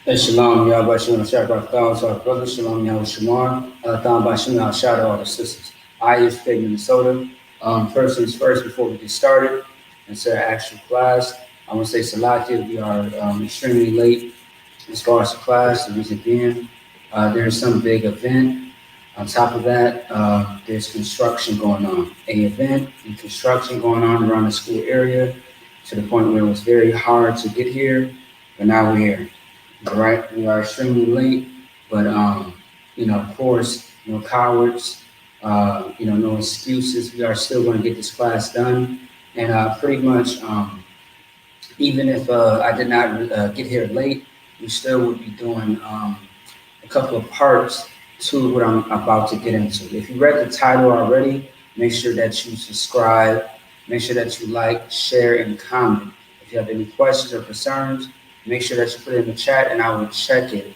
Hey, Shalom, Yahweh Shalom, Shabbat to our brothers, Shalom, Yahweh Shamar, Thon Bashim, Al shout out all the sisters. I is Faith, Minnesota. First things first, before we get started, instead of actual class, I want to say Salakia, we are extremely late as far as the class. The reason being, there's some big event. On top of that, there's construction going on. An event and construction going on around the school area to the point where it was very hard to get here, but now we're here. All right, we are extremely late, but of course, no cowards, no excuses. We are still going to get this class done, and pretty much, even if I did not get here late, we still would be doing a couple of parts to what I'm about to get into. If you read the title already, make sure that you subscribe, make sure that you like, share, and comment. If you have any questions or concerns, make sure that you put it in the chat, and I will check it,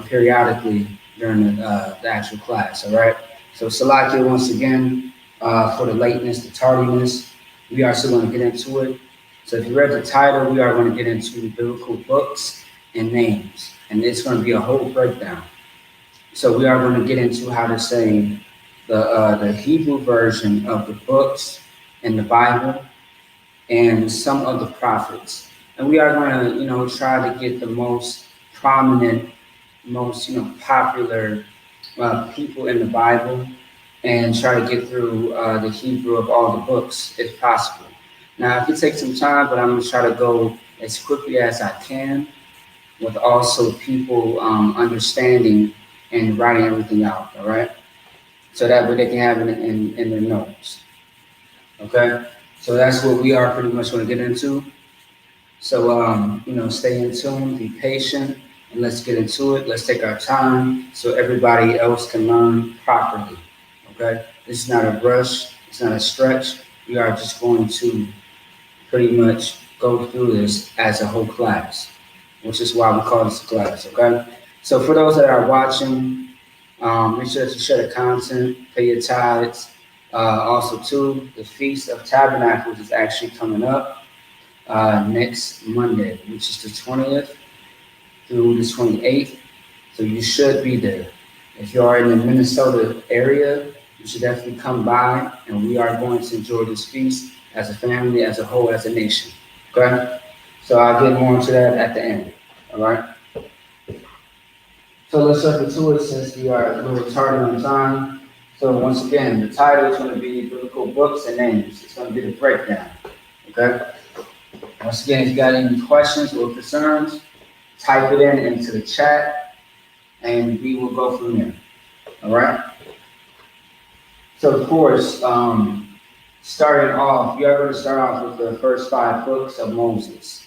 periodically during the actual class. All right. So Salakia, once again, for the lateness, the tardiness, we are still going to get into it. So if you read the title, we are going to get into biblical books and names, and it's going to be a whole breakdown. So we are going to get into how to say the Hebrew version of the books in the Bible and some of the prophets. And we are going to, try to get the most prominent, most, popular people in the Bible and try to get through the Hebrew of all the books if possible. Now, it could take some time, but I'm going to try to go as quickly as I can with also people understanding and writing everything out, all right? So that way they can have it in their notes, okay? So that's what we are pretty much going to get into. So, stay in tune, be patient, and let's get into it. Let's take our time so everybody else can learn properly, okay? This is not a rush. It's not a stretch. We are just going to pretty much go through this as a whole class, which is why we call this a class, okay? So for those that are watching, make sure that you share the content, pay your tithes. Also, too, the Feast of Tabernacles is actually coming up next Monday, which is the 20th through the 28th. So you should be there. If you are in the Minnesota area, you should definitely come by, and we are going to enjoy this feast as a family, as a whole, as a nation. Okay? So I'll get more into that at the end. All right? So let's jump into it since we are a little tardy on time. So once again, the title is going to be Biblical Books and Names. It's going to be the breakdown. Okay? Once again, if you got any questions or concerns, type it into the chat, and we will go from there. All right? So, of course, starting off, we are going to start off with the first 5 books of Moses.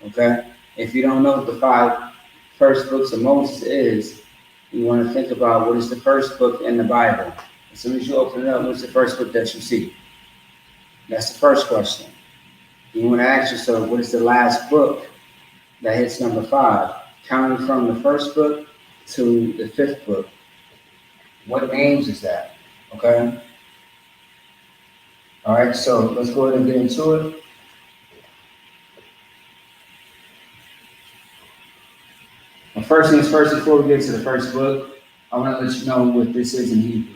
Okay? If you don't know what the 5 first books of Moses is, you want to think about what is the first book in the Bible. As soon as you open it up, what's the first book that you see? That's the first question. You want to ask yourself, what is the last book that hits number 5? Counting from the first book to the 5th book. What names is that? Okay? All right, so let's go ahead and get into it. And first things first, before we get to the first book, I want to let you know what this is in Hebrew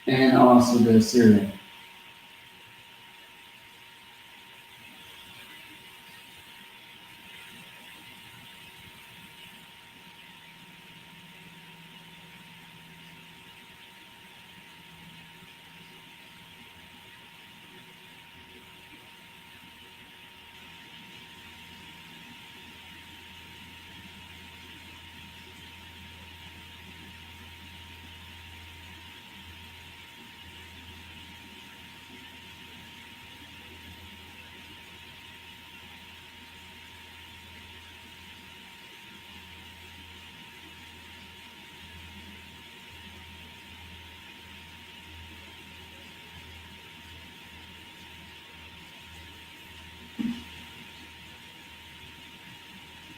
and also the Assyrian.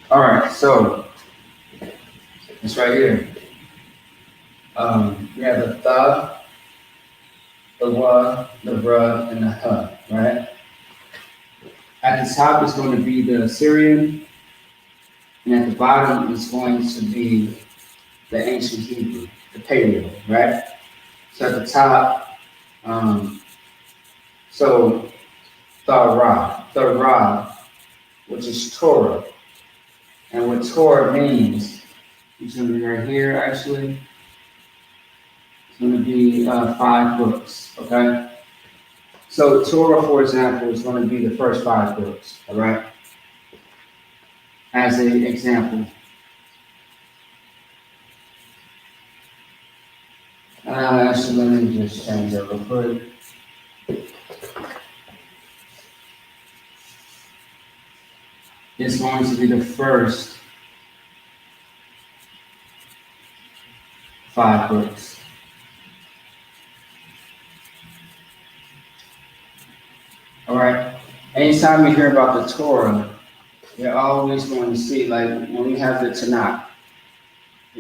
All right, so it's right here. We have the tha, the wa, the ra, and the ha, right? At the top is going to be the Assyrian, and at the bottom is going to be the ancient Hebrew, the Paleo, right? So at the top, um, so Torah, which is Torah, and what Torah means, it's going to be right here actually. It's going to be 5 books, okay? So Torah, for example, is going to be the first 5 books, all right? As an example. Actually, let me just change that real quick. It's going to be the first 5 books. All right. Anytime you hear about the Torah, you're always going to see, like when we have the Tanakh.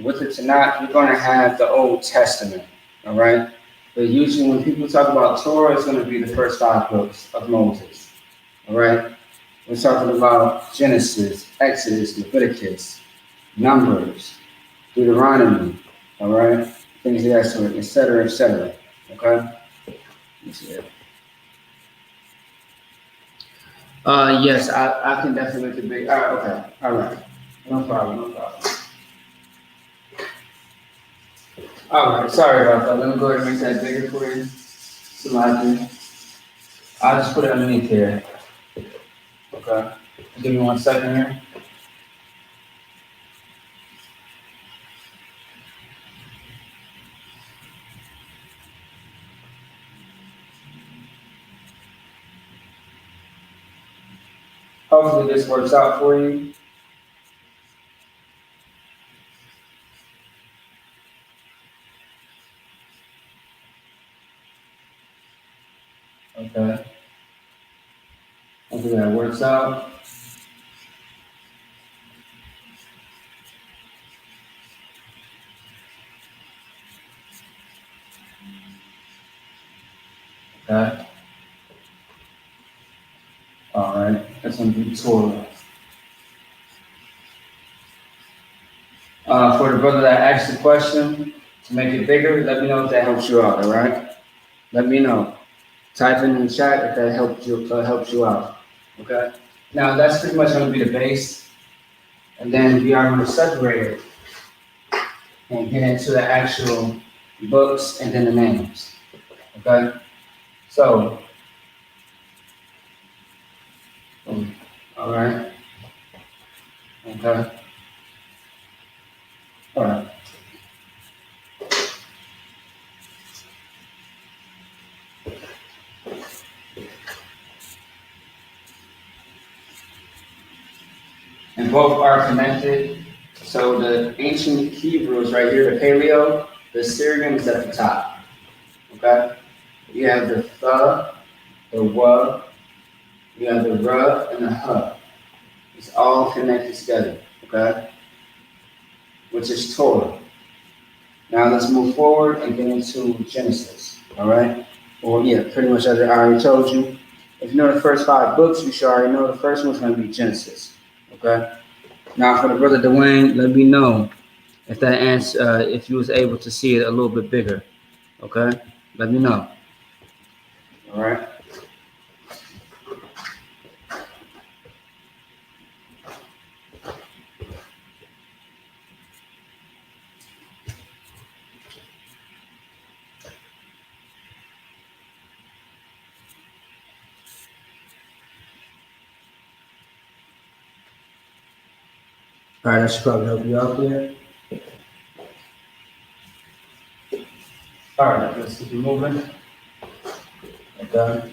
With the Tanakh, you're going to have the Old Testament. All right. But usually, when people talk about Torah, it's going to be the first 5 books of Moses. All right. We're talking about Genesis, Exodus, Leviticus, Numbers, Deuteronomy. All right. Things of that sort, etc., etc. Okay. Yes, I can definitely make it big. All right, okay, all right, no problem, no problem. All right, sorry about that. Let me go ahead and make that bigger for you. Slide. I'll just put it underneath here. Okay. Give me 1 second here. Hopefully this works out for you. Okay. Hopefully that works out. Okay. All right. That's gonna be Torah. For the brother that asked the question to make it bigger, let me know if that helps you out. All right. Let me know. Type in the chat if that helps you out. Okay. Now that's pretty much going to be the base, and then we are going to separate it and get into the actual books and then the names. Okay. So, all right. Okay. All right. And both are connected. So the ancient Hebrew is right here, the Paleo. The Syrian is at the top. Okay. You have the the wa, you have the ra, and the ha. It's all connected together. Okay. Which is Torah. Now let's move forward and get into Genesis. All right. Well, yeah, pretty much as I already told you. If you know the first 5 books, you should already know the first one's going to be Genesis. Okay. Now for the brother Dwayne, let me know if that answer, if you was able to see it a little bit bigger. Okay. Let me know. All right. All right. That should probably help you out there. All right. Let's keep it moving. Okay.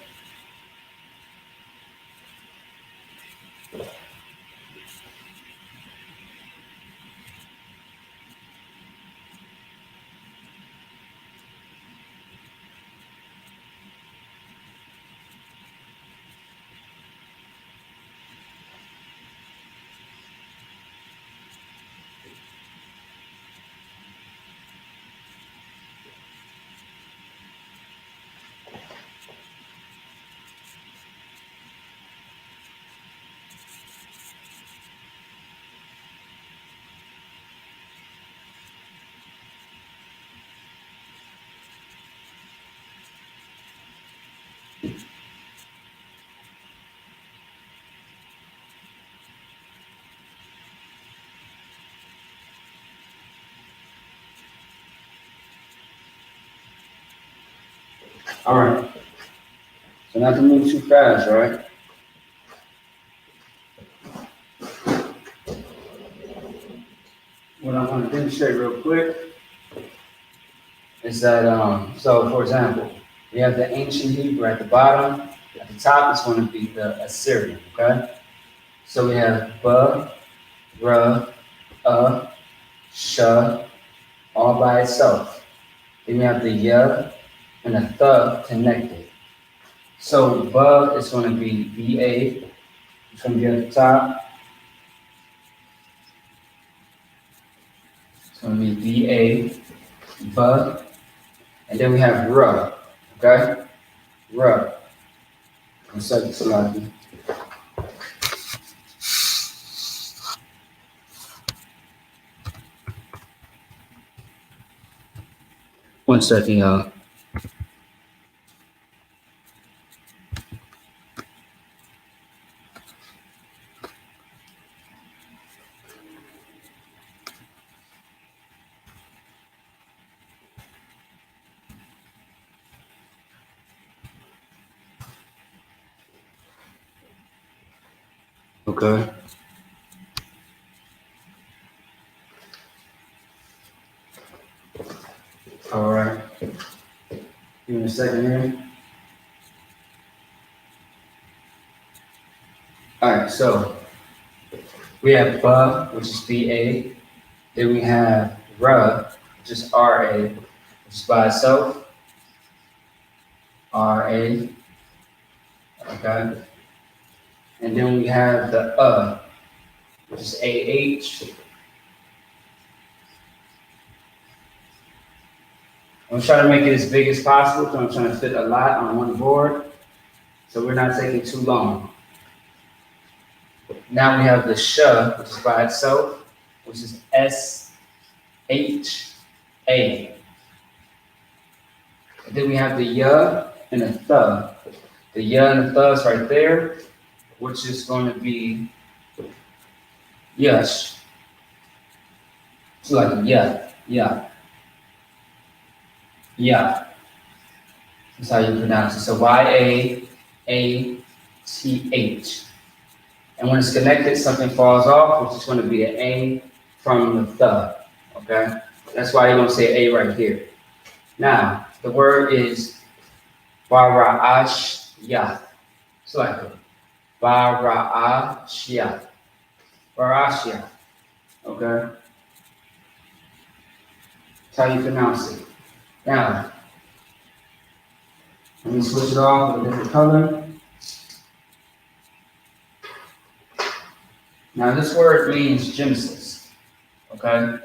All right. So not to move too fast, right? What I want to demonstrate real quick is that, so for example, we have the ancient Hebrew at the bottom. At the top is going to be the Assyrian, okay? So we have ba, ra, sha, all by itself. Then we have the ya and the th connected. So ba is going to be ba. It's going to be at the top. It's going to be ba, and then we have ra, okay? Ra. One second, Salaki. One second, y'all. Okay. All right. Give me a second here. All right, so we have ba, which is ba. Then we have ra, which is ra, which is by itself. Ra. Okay. And then we have the which is ah. I'm trying to make it as big as possible because I'm trying to fit a lot on one board. So we're not taking too long. Now we have the sh, which is by itself, which is S-H-A. And then we have the ya and the th. The ya and the th is right there, which is going to be yush. It's like yeah. That's how you pronounce it. So Y-A-A-T-H. And when it's connected, something falls off, which is going to be an A from the th. Okay? That's why you don't say A right here. Now, the word is Bara'ashya. It's like it. Bara'ashya. Barashya. Okay? That's how you pronounce it. Now, let me switch it off with a different color. Now, this word means Genesis. Okay?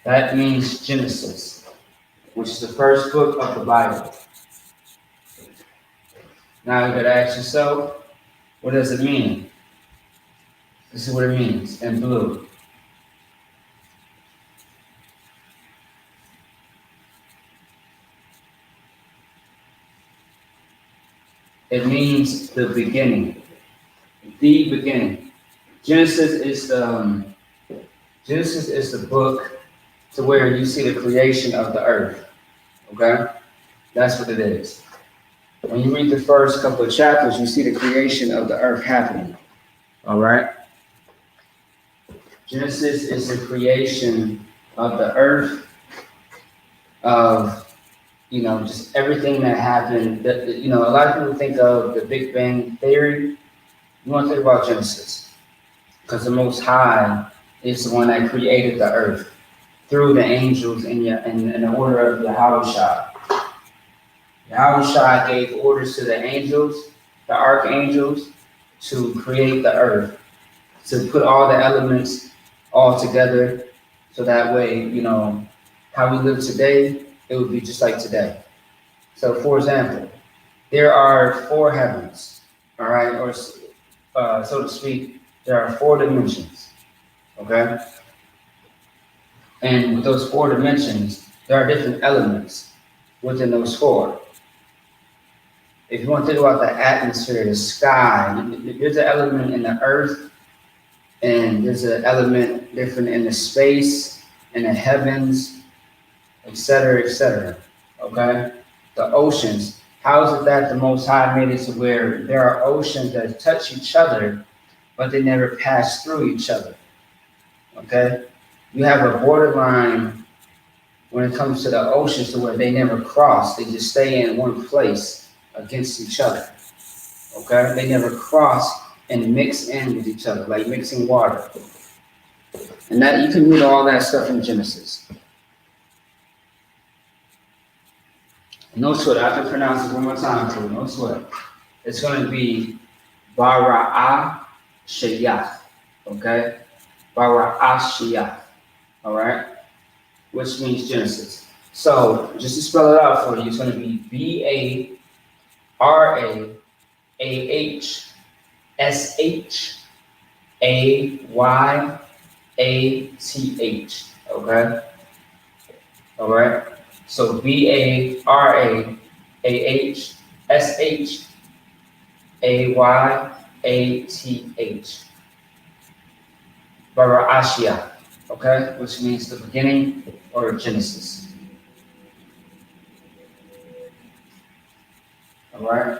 That means Genesis, which is the first book of the Bible. Now you gotta ask yourself, what does it mean? This is what it means in blue. It means the beginning. The beginning. Genesis is the book to where you see the creation of the earth. Okay? That's what it is. When you read the first couple of chapters, you see the creation of the earth happening. All right? Genesis is the creation of the earth, of, just everything that happened. A lot of people think of the Big Bang Theory. You want to think about Genesis, because the Most High is the one that created the earth through the angels in the order of Yahushua. Yahushua gave orders to the angels, the archangels, to create the earth, to put all the elements all together, so that way, how we live today, it would be just like today. So, for example, there are 4 heavens, all right, or so to speak, there are 4 dimensions, okay? And with those 4 dimensions, there are different elements within those 4. If you want to think about the atmosphere, the sky, there's an element in the earth and there's an element different in the space, in the heavens, etc., etc. Okay? The oceans. How is it that the Most High made it to where there are oceans that touch each other, but they never pass through each other? Okay? You have a borderline when it comes to the oceans to where they never cross. They just stay in one place against each other. Okay? They never cross and mix in with each other, like mixing water. And that you can read all that stuff in Genesis. No sweat. I have to pronounce it one more time for you. No sweat. It's going to be Bara'ah Shayach. Okay? Bara'ah Shayach. All right? Which means Genesis. So, just to spell it out for you, it's going to be BARAASHAYATH. Okay? All right? So BARAASHAYATH. Bara'ashia. Okay? Which means the beginning or Genesis. All right?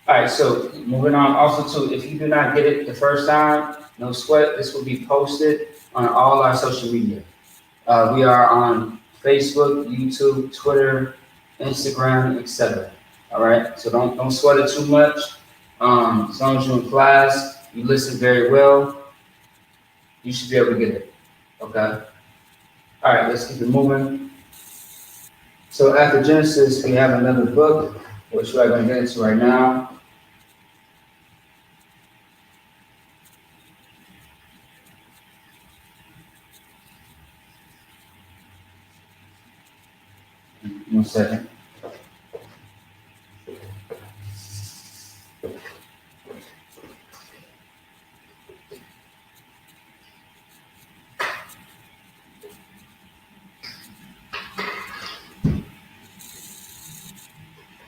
All right, so moving on. Also, too, if you do not get it the first time, no sweat. This will be posted on all our social media. We are on Facebook, YouTube, Twitter, Instagram, etc. All right, so don't sweat it too much. As long as you're in class, you listen very well, you should be able to get it. Okay. All right, let's keep it moving. So after Genesis, we have another book, which we're going to get into right now. One second.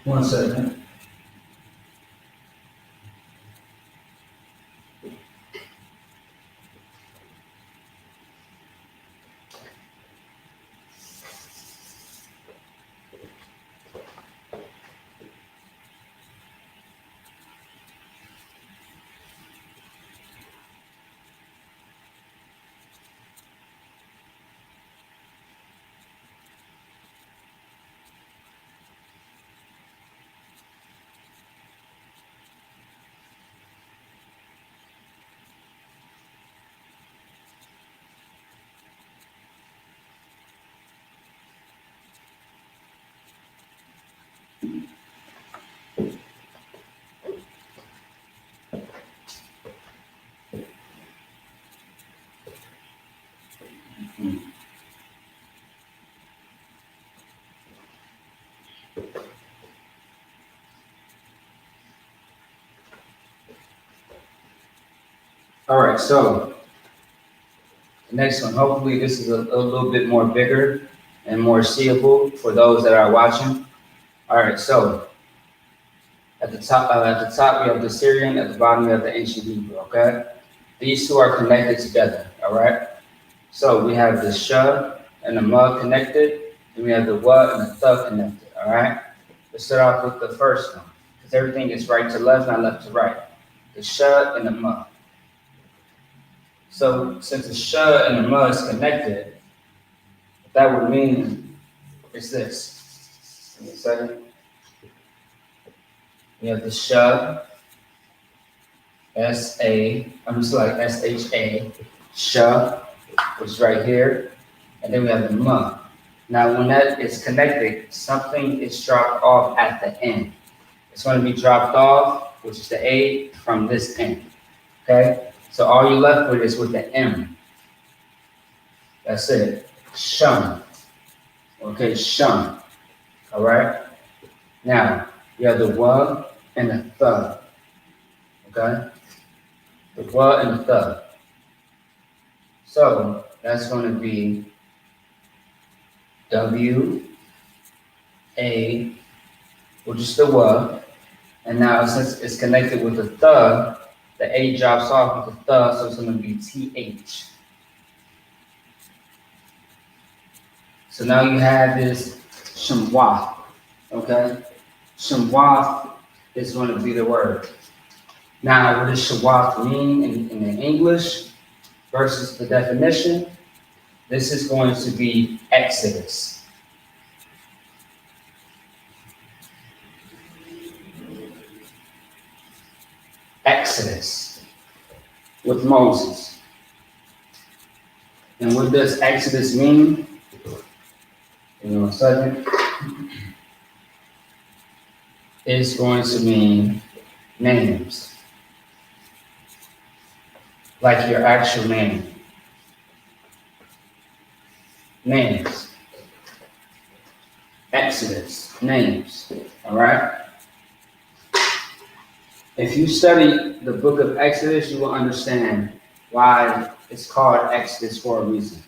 One second. All right, so the next one, hopefully this is a little bit more bigger and more seeable for those that are watching. All right, so at the top we have the Syrian, at the bottom we have the ancient Hebrew, okay? These two are connected together, all right? So we have the Sha and the Ma connected, and we have the Wa and the Tha connected, all right? Let's start off with the first one, because everything is right to left, not left to right. The Sha and the Ma. So since the Sha and the Ma is connected, what that would mean is this. Give me a second. We have the Sha, S-A, I'm just like S-H-A, Sha, which is right here. And then we have the Ma. Now when that is connected, something is dropped off at the end. It's going to be dropped off, which is the A, from this end. Okay? So all you're left with is with the M. That's it. Shun. Okay, shun. All right? Now, you have the Wa and the Tha. Okay? The Wa and the Tha. So, that's going to be W, A, which is the Wa. And now, since it's connected with the Tha, The A drops off with the th, so it's going to be TH. So now you have this Shemwath, okay? Shemwath is going to be the word. Now, what does Shemwath mean in the English versus the definition? This is going to be Exodus. Exodus with Moses. And what does Exodus mean? Give me 1 second. It's going to mean names. Like your actual name. Names. Exodus. Names. All right? If you study the book of Exodus, you will understand why it's called Exodus for a reason.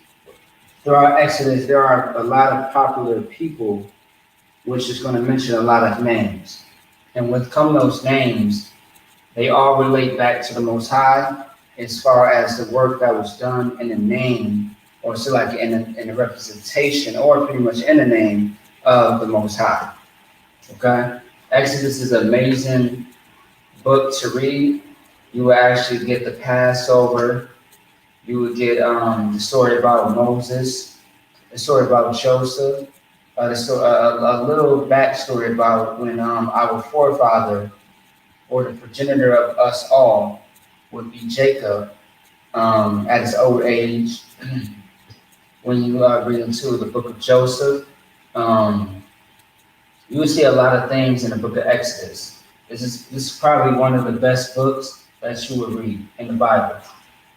Throughout Exodus, there are a lot of popular people, which is going to mention a lot of names. And with come those names, they all relate back to the Most High as far as the work that was done in the name, or so like in the representation, or pretty much in the name of the Most High. Okay? Exodus is an amazing book to read. You will actually get the Passover. You would get the story about Moses, the story about Joseph, a little backstory about when our forefather, or the progenitor of us all, would be Jacob at his old age. When you read into the book of Joseph, you will see a lot of things in the book of Exodus. This is probably one of the best books that you will read in the Bible,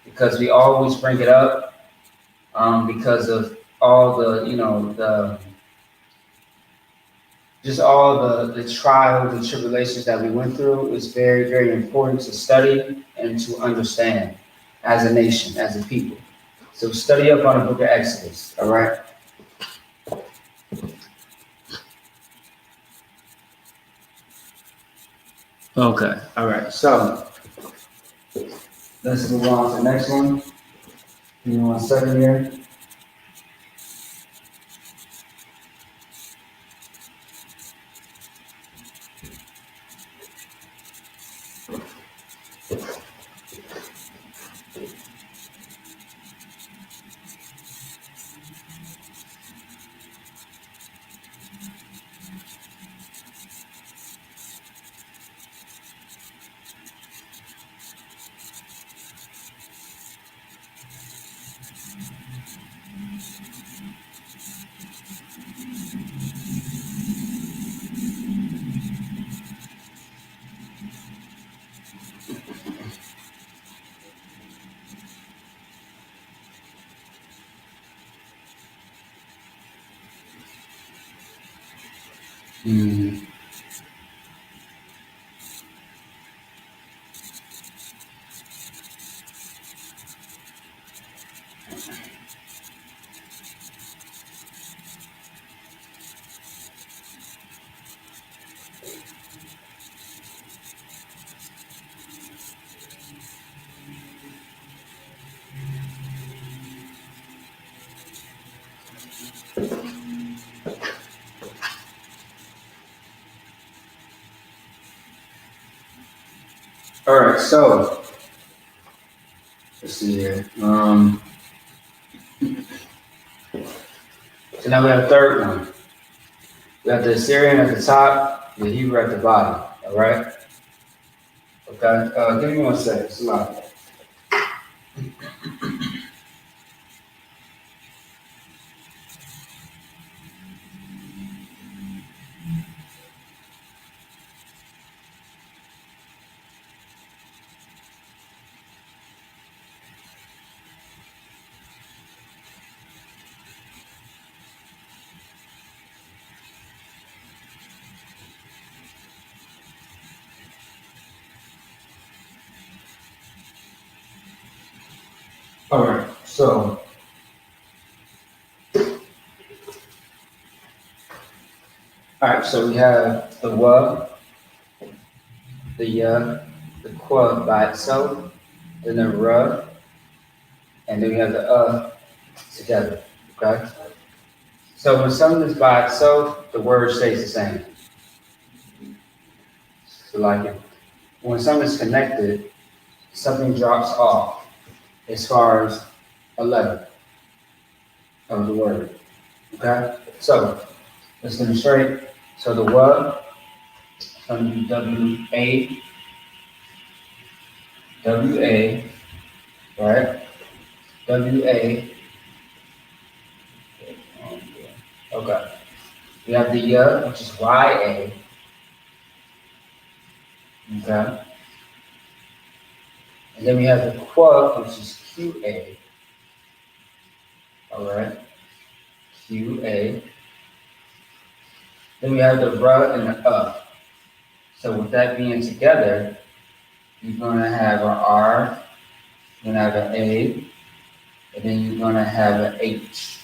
because we always bring it up because of all the, all the trials and tribulations that we went through. Is very, very important to study and to understand as a nation, as a people. So study up on the book of Exodus, all right? Okay, all right. So let's move on to the next one. Give me 1 second here. All right, so let's see here. So now we have a third one. We have the Assyrian at the top, the Hebrew at the bottom. All right. Okay. Give me 1 second. Slide. All right. So. All right, so we have the wa, the ya, the qua by itself, then the ra, and then we have the together. Okay? So when something is by itself, the word stays the same. So like when something is connected, something drops off as far as a letter of the word. Okay? So let's demonstrate. So the what, it's going to be W-A, right? W-A. Okay. We have the ya, which is Y-A. Okay. And then we have the qua, which is Q-A. All right. Q-A. Then we have the ra and the So with that being together, you're going to have an R, you're going to have an A, and then you're going to have an H.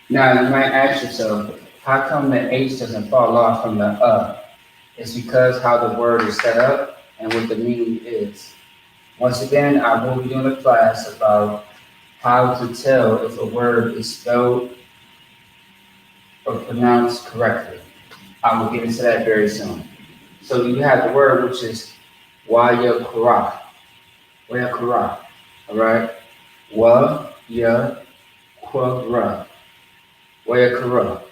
Now you might ask yourself, how come the H doesn't fall off from the It's because how the word is set up and what the meaning is. Once again, I will be doing a class about how to tell if a word is spelled or pronounced correctly. I will get into that very soon. So you have the word which is Wayakura. Wayakura. All right? Wayakura. Wayakura.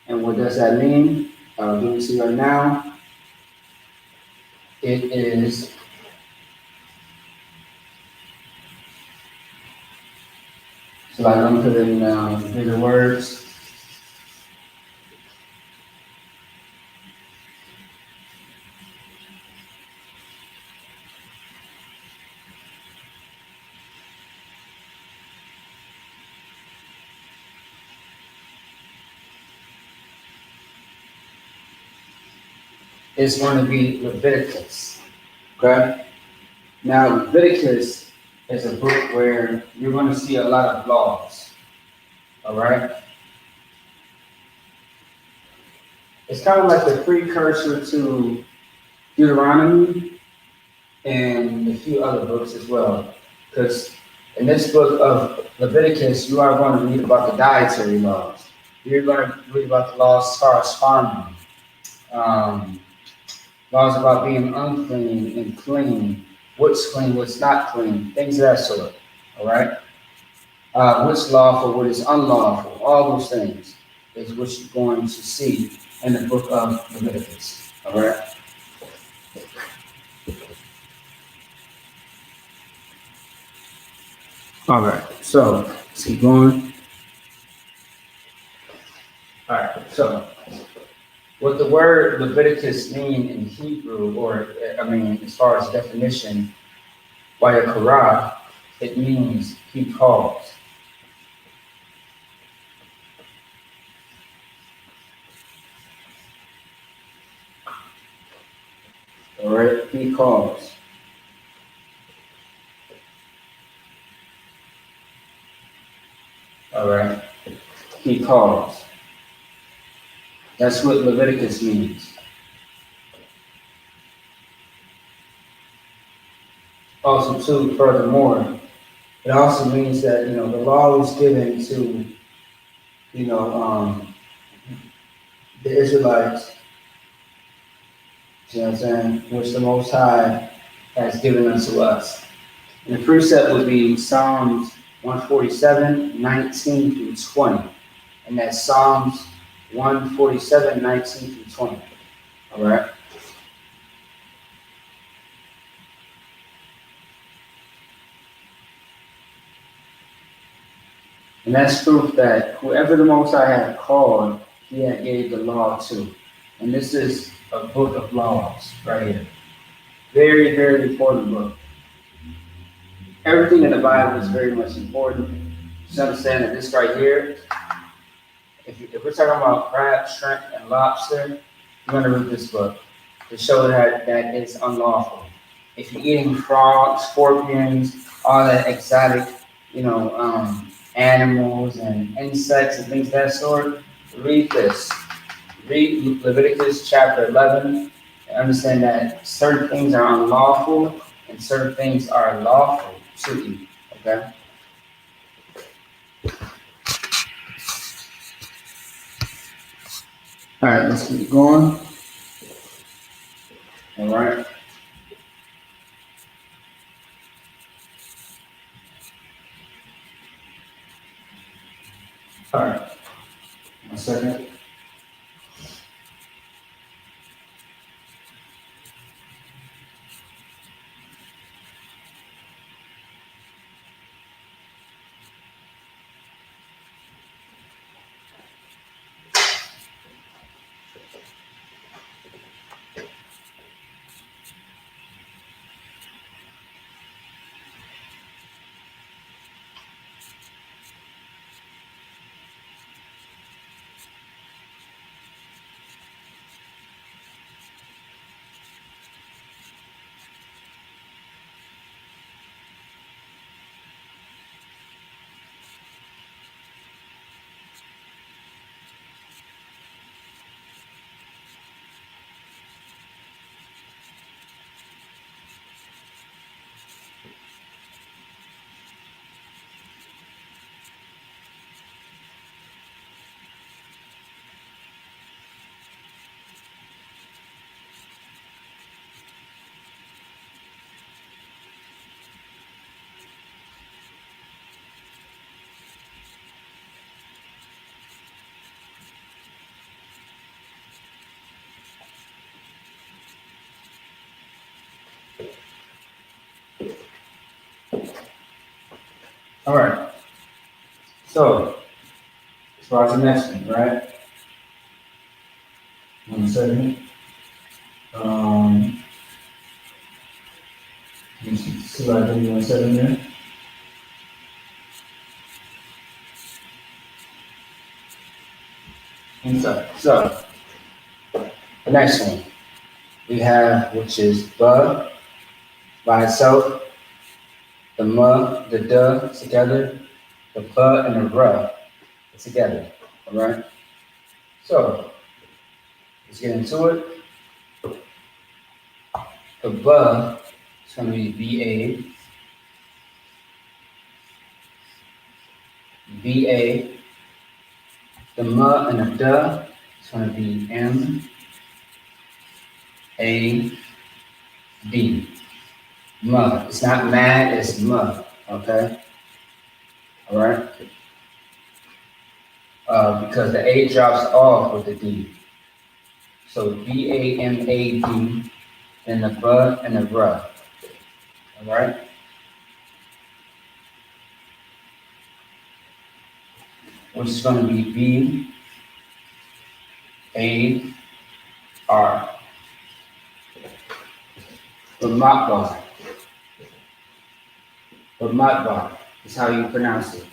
And what does that mean? You can see right now. It is so I'm going to put in bigger words. It's going to be Leviticus. Okay? Now, Leviticus is a book where you're going to see a lot of laws. All right? It's kind of like the precursor to Deuteronomy and a few other books as well. Because in this book of Leviticus, you are going to read about the dietary laws. You're going to read about the laws as far as farming. Laws about being unclean and clean, what's clean, what's not clean, things of that sort. All right? What's lawful, what is unlawful, all those things is what you're going to see in the book of Leviticus. All right? All right, so let's keep going. All right, so what the word Leviticus mean in Hebrew, or as far as definition, Wayakara, it means he calls. All right, he calls. All right, he calls. That's what Leviticus means. Also, too, furthermore, it also means that, the law was given to, the Israelites, you know what I'm saying, which the Most High has given unto us. And the precept would be Psalms 147, 19 through 20. And that's Psalms 147, 19 through 20. All right? And that's proof that whoever the Most High had called, he had gave the law to. And this is a book of laws right here. Very, very important book. Everything in the Bible is very much important. Just understand that this right here, if we're talking about crab, shrimp, and lobster, you're going to read this book to show that it's unlawful. If you're eating frogs, scorpions, all that exotic, animals and insects and things of that sort, read this. read Leviticus chapter 11 and understand that certain things are unlawful and certain things are lawful to eat. Okay? All right, let's keep going. All right. All right. 1 second. All right. So, as far as the next one, right? 1 second. Let me see what I did 1 second there. So, the next one we have, which is ba by itself, the ma, the da together, the pa and the ra together. All right. So let's get into it. The ba is going to be ba. The ma and the da is going to be ma. Ma. It's not mad, it's ma. Okay. All right. Because the A drops off with the D. So BAMAD, and the ba and the ra. All right. Which is going to be BAR. Bamatbar. Bamatbar is how you pronounce it.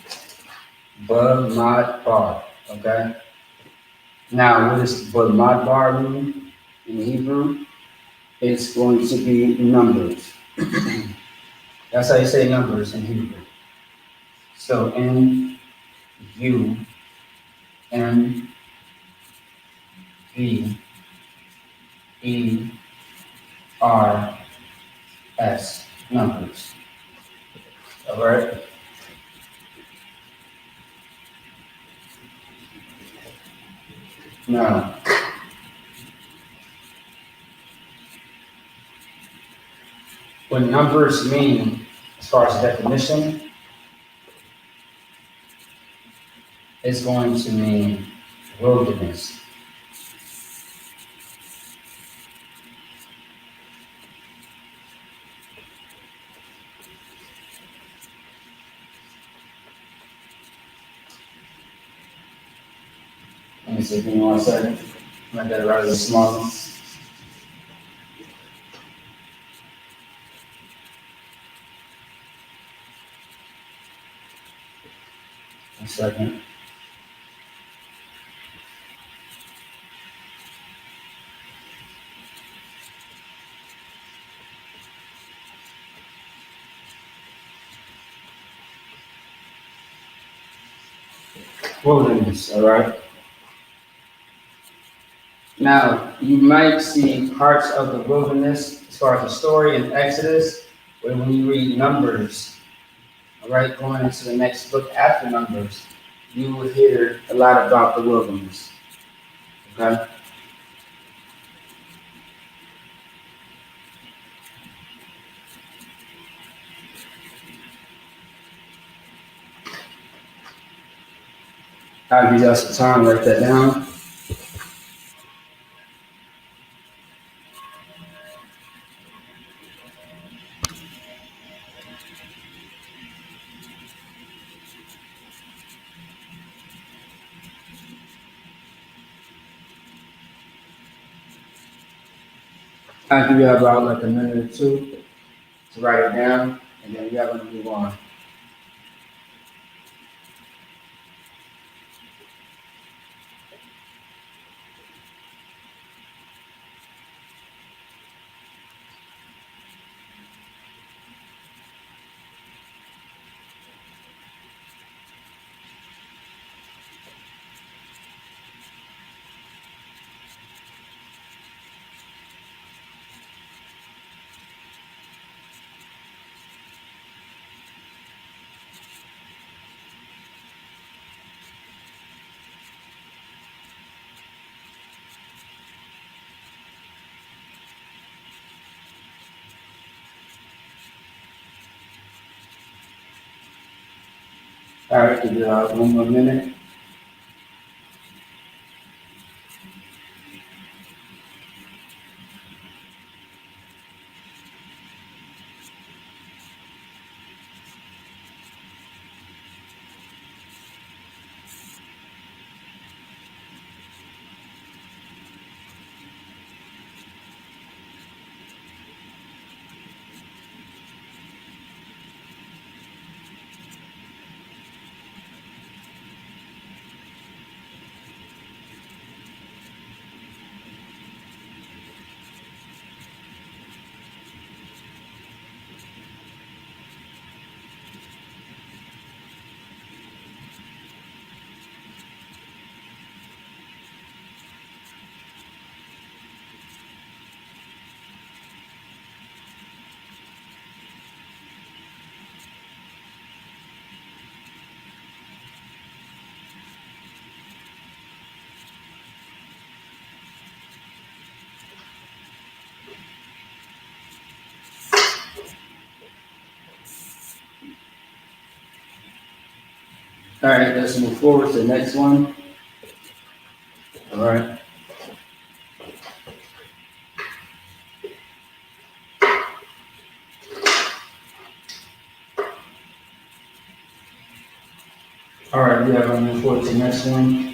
Bamatbar. Okay. Now, what does Bamatbar mean in Hebrew? It's going to be numbers. That's how you say numbers in Hebrew. So NUMBERS, numbers. All right. Now, what numbers mean, as far as definition, is going to mean wilderness. Let me see, give me 1 second. I got it rather small. 1 second. Wilderness, all right? Now, you might see parts of the wilderness as far as the story in Exodus, but when you read Numbers, all right, going into the next book after Numbers, you will hear a lot about the wilderness. Okay? I'll give you some time to write that down. I'll give you about like a minute or two to write it down, and then we are going to move on. All right, give you 1 more minute. All right, let's move forward to the next one. All right. All right, we are going to move forward to the next one.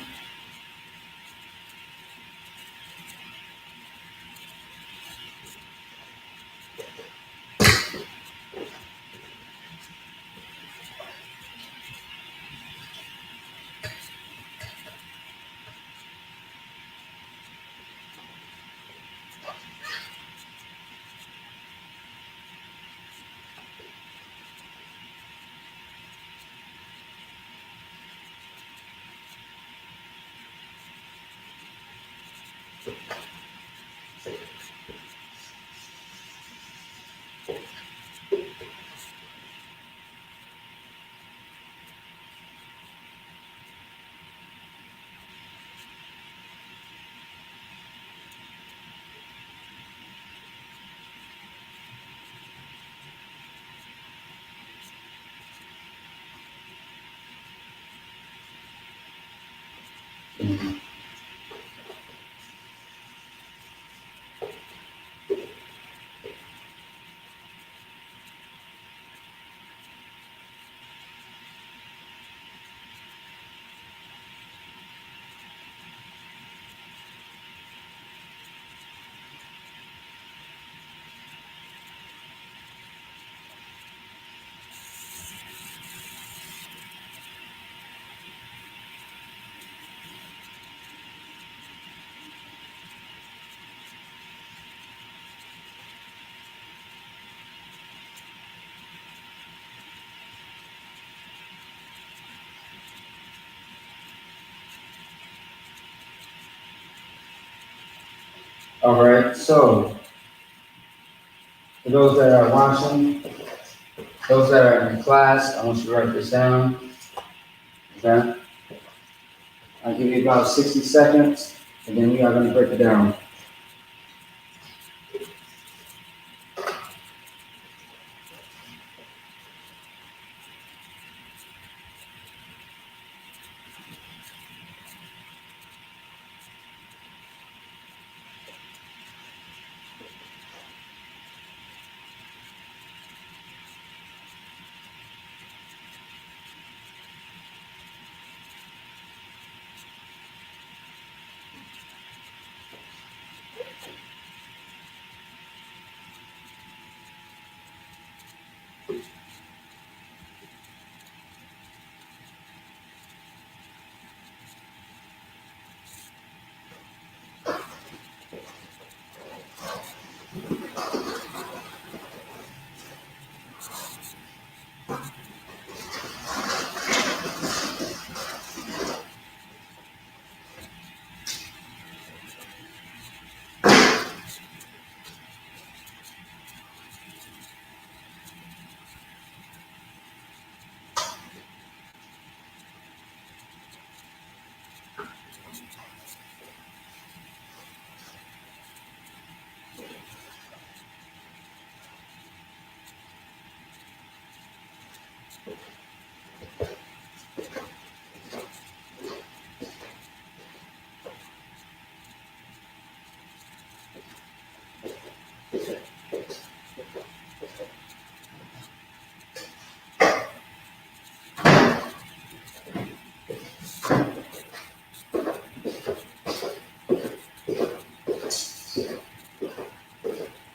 All right, so for those that are watching, those that are in class, I want you to write this down. Okay? I'll give you about 60 seconds, and then we are going to break it down.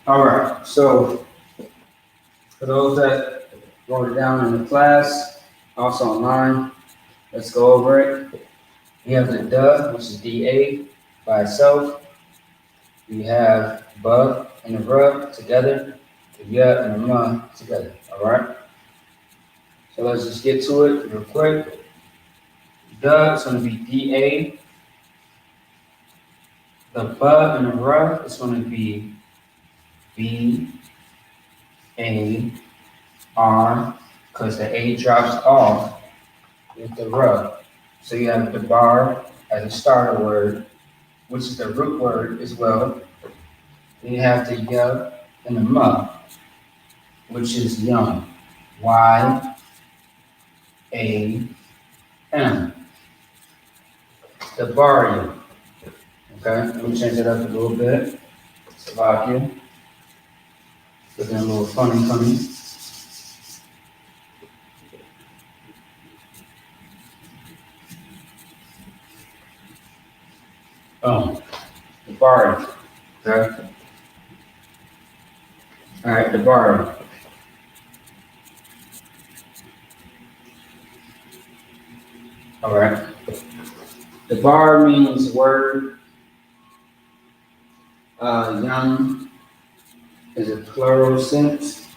All right, so for those that wrote it down in the class, also online, let's go over it. We have the duh, which is DA by itself. We have buh and the ruh together, the yeah and the muh together. All right, so let's just get to it real quick. Duh is going to be DA. The buh and the ruh is going to be BAR, because the A drops off with the ruh. So you have the bar as a starter word, which is the root word as well. Then you have the ya and the muh, which is young. YAM. The bar. Okay, let me change it up a little bit. Slovakia. Looking a little funny. The bar. Okay. All right, the bar. All right. The bar means word. Young is a plural sense,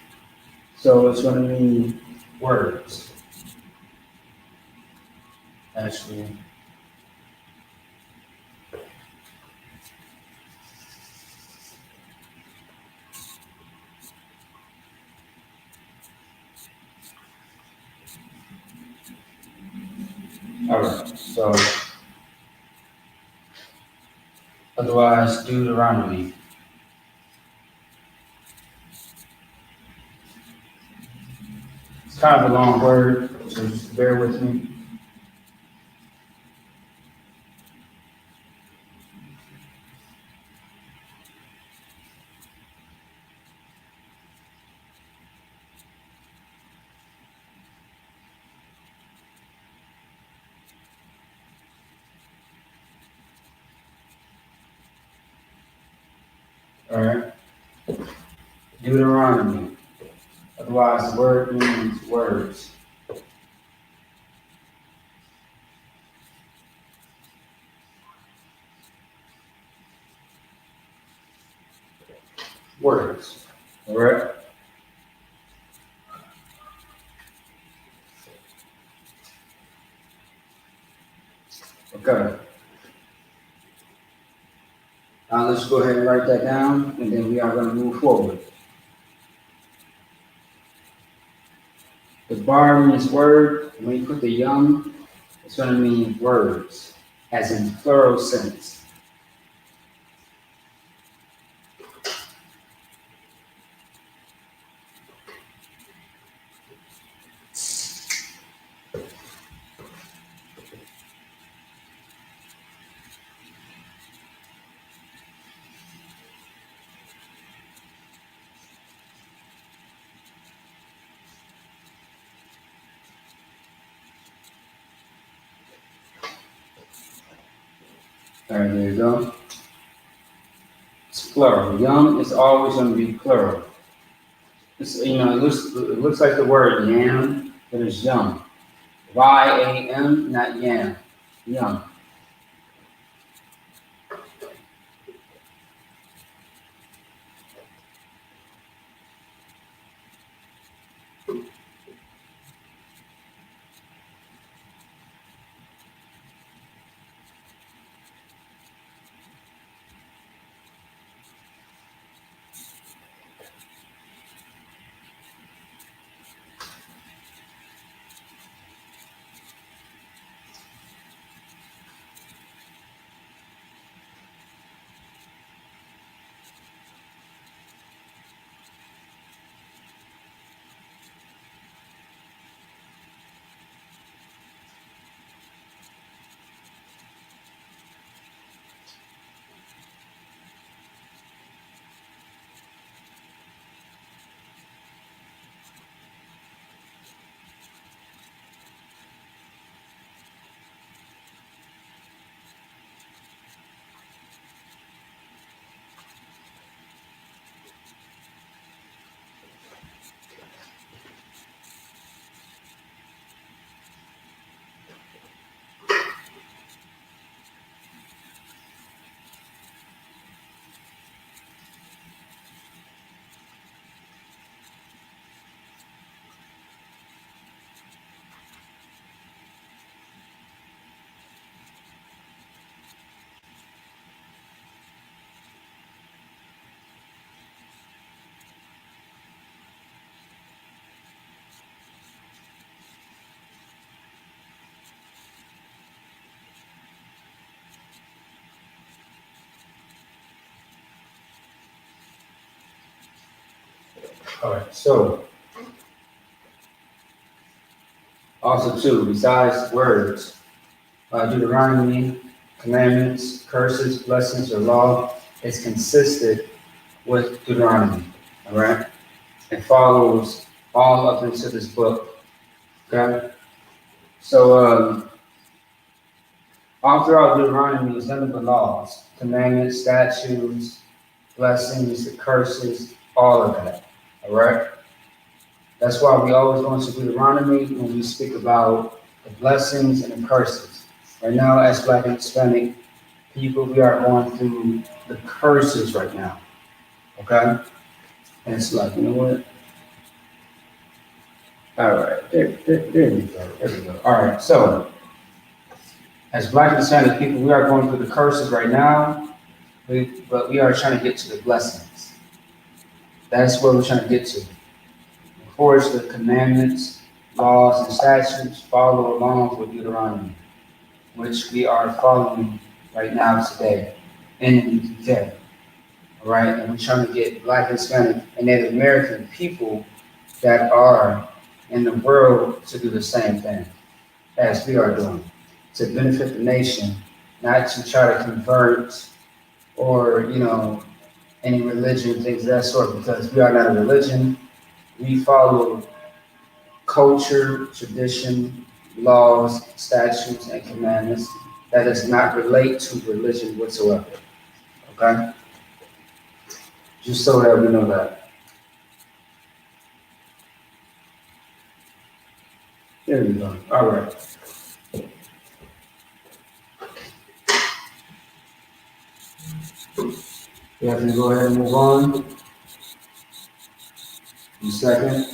so it's going to mean words. Actually. All right, so otherwise, Deuteronomy. It's kind of a long word, so just bear with me. All right, Deuteronomy. Otherwise, the word means words. Words. All right. Okay. Now Let's go ahead and write that down, and then we are going to move forward. The bar means word. When you put the yum, it's going to mean words, as in plural sense. All right, there you go. It's plural. Yum is always going to be plural. It's, it looks like the word yam, but it's yum. Y-A-M, not yam. Yum. All right, so also too, besides words, Deuteronomy, commandments, curses, blessings, or law is consistent with Deuteronomy. All right, it follows all up into this book. Okay, so all throughout Deuteronomy is none of the laws, commandments, statutes, blessings, the curses, all of that. All right. That's why we always go into Deuteronomy when we speak about the blessings and the curses. Right now, as Black and Hispanic people, we are going through the curses right now. Okay? And it's like, you know what? All right, there we go. There we go. All right, so as Black and Hispanic people, we are going through the curses right now, but we are trying to get to the blessings. That's where we're trying to get to. Of course, the commandments, laws, and statutes follow along with Deuteronomy, which we are following right now today in the UK. All right, and we're trying to get Black, Hispanic, and Native American people that are in the world to do the same thing as we are doing, to benefit the nation, not to try to convert or, any religion, things of that sort, because we are not a religion. We follow culture, tradition, laws, statutes, and commandments that does not relate to religion whatsoever. Okay? Just so that we know that. There we go. All right. We have to go ahead and move on. In a second.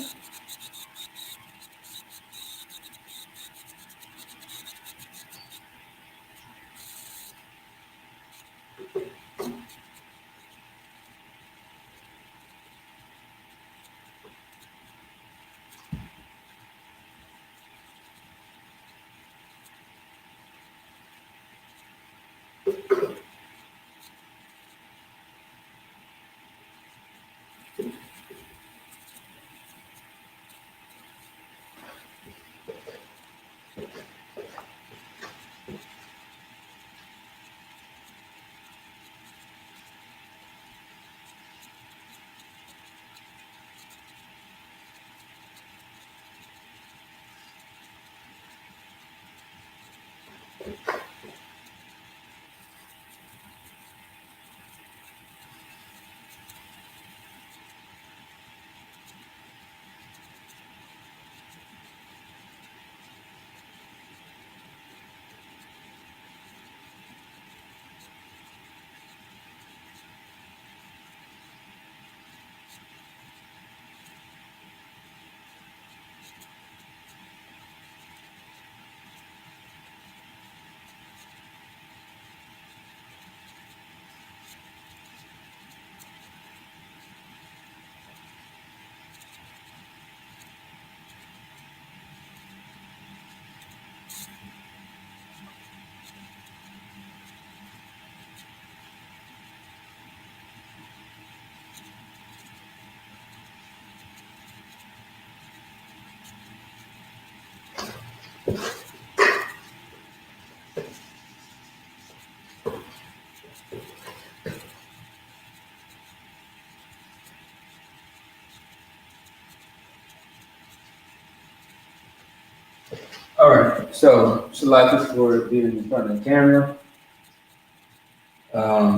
All right, so Shalaka for being in front of the camera.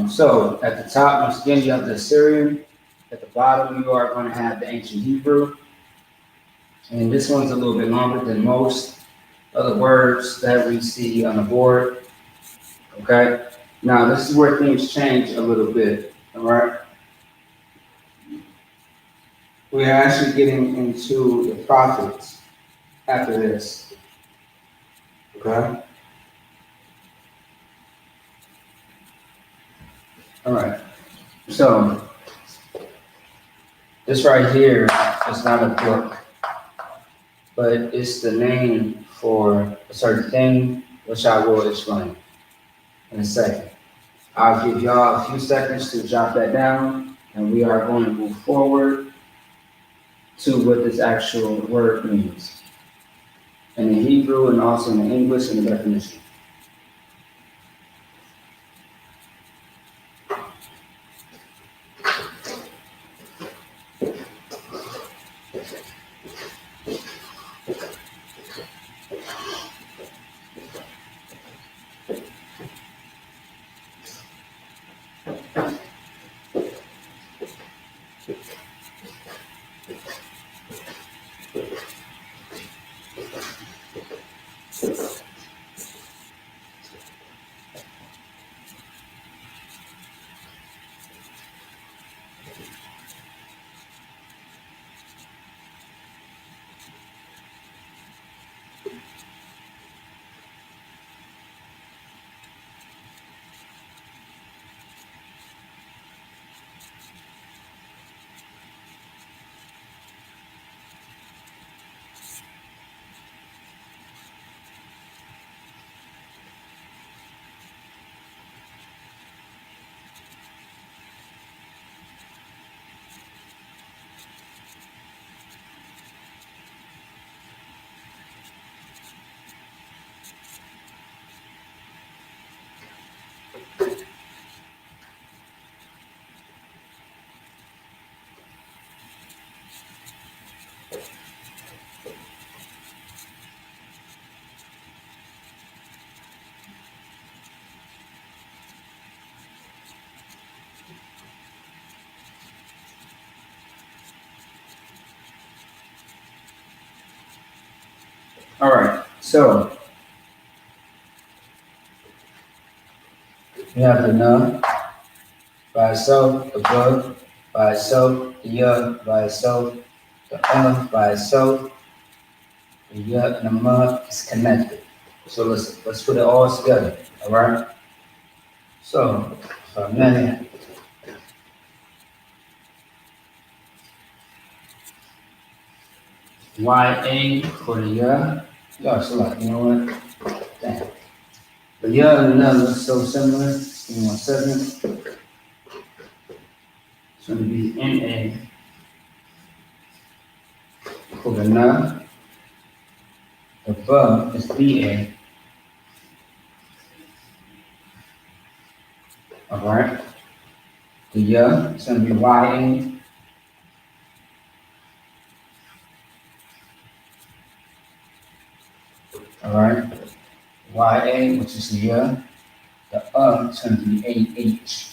So at the top, once again, you have the Assyrian. At the bottom, you are going to have the ancient Hebrew. And this one's a little bit longer than most of the words that we see on the board. Okay. Now, this is where things change a little bit. All right. We're actually getting into the prophets after this. Okay. All right. So this right here is not a book, but it's the name for a certain thing, which I will explain in a second. I'll give y'all a few seconds to jot that down, and we are going to move forward to what this actual word means in the Hebrew and also in the English and the definition. All right, so we have the nun by itself, the bug by itself, the by itself, the by itself, the and the is connected. So let's put it all together. All right. So for a minute, YA for the y'all so like, you know what? Damn. The and the nun look so similar. Give me 1 second. It's going to be NA for the nun. The bug is BA. All right. The it's going to be YA. All right. YA, which is the the is going to be AH.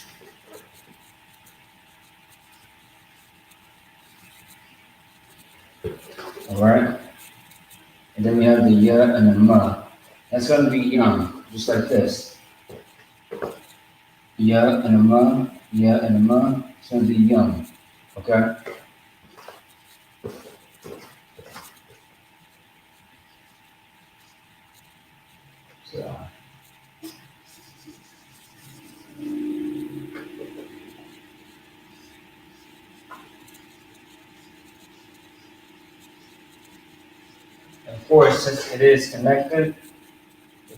All right. And then we have the and the ma. That's going to be young, just like this. And the ma, and the ma. It's going to be young. Okay. So. Of course, since it is connected,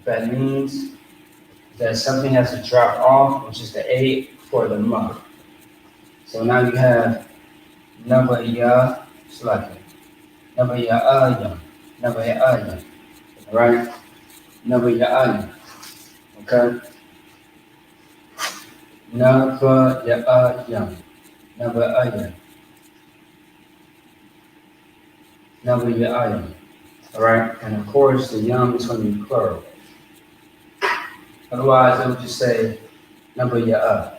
That means that something has to drop off, which is the A for the month. So now you have number ya slightly. Number ya ayam. Number ya ayam. Right? Number ya ayam. Okay? Number ya ayam. Number ayam. Number ya ayam. Alright? And of course the yum is going to be plural. Otherwise it would just say number ya.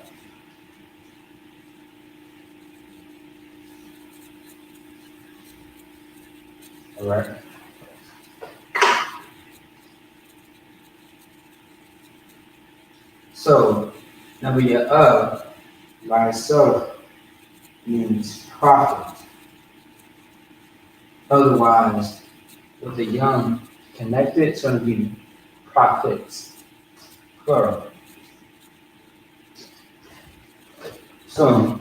Alright? So, number ya by itself means profit. Otherwise, with the yum connected, it's going to be profits, plural. So,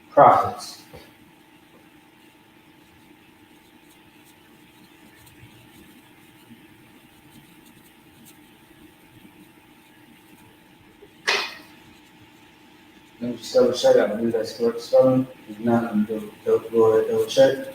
profits. Let me just double check. I believe that's correct spelling. If not, I'm going to go ahead and double check.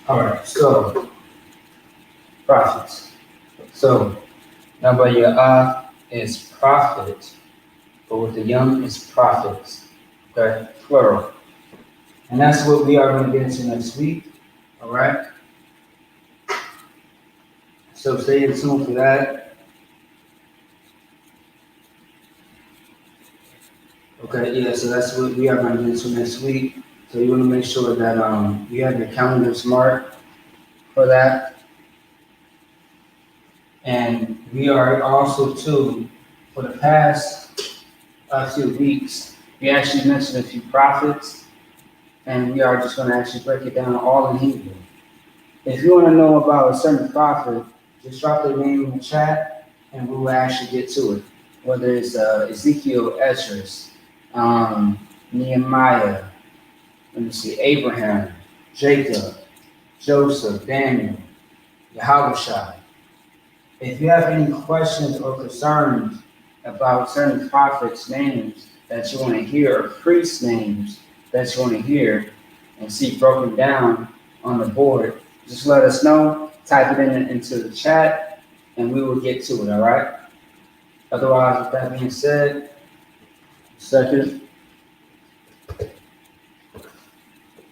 All right, so profits. So number ya is profit, but with the yum is profits. Okay, plural. And that's what we are going to get into next week. All right. So stay in tune for that. Okay, yeah, so that's what we are going to get into next week. So you want to make sure that you have your calendars marked for that. And we are also too, for the past few weeks, we actually mentioned a few prophets, and we are just going to actually break it down all in Hebrew. If you want to know about a certain prophet, just drop their name in the chat, and we will actually get to it. Whether it's Ezekiel, Esdras, Nehemiah, let me see, Abraham, Jacob, Joseph, Daniel, Yahushua. If you have any questions or concerns about certain prophets' names that you want to hear, or priests' names that you want to hear and see broken down on the board, just let us know, type it into the chat, and we will get to it, all right? Otherwise, with that being said, second,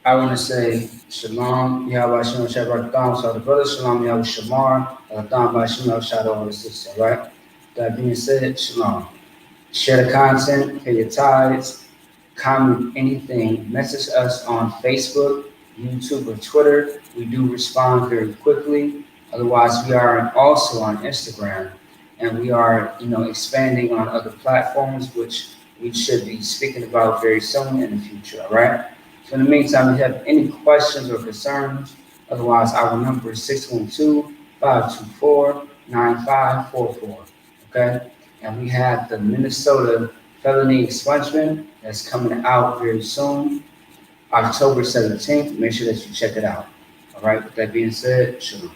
I want to say Shalom, Yahweh Shalom, Shabbat Thom, so the brother Shalom, Yahweh Shamar, Thom by Shalom, shout out to the sister, all right? That being said, Shalom. Share the content, pay your tithes, comment anything, message us on Facebook, YouTube, or Twitter. We do respond very quickly. Otherwise, we are also on Instagram, and we are, expanding on other platforms, which we should be speaking about very soon in the future. All right. So in the meantime, if you have any questions or concerns, otherwise, our number is 612-524-9544. Okay. And we have the Minnesota felony expungement that's coming out very soon, October 17th. Make sure that you check it out. All right. With that being said, shalom.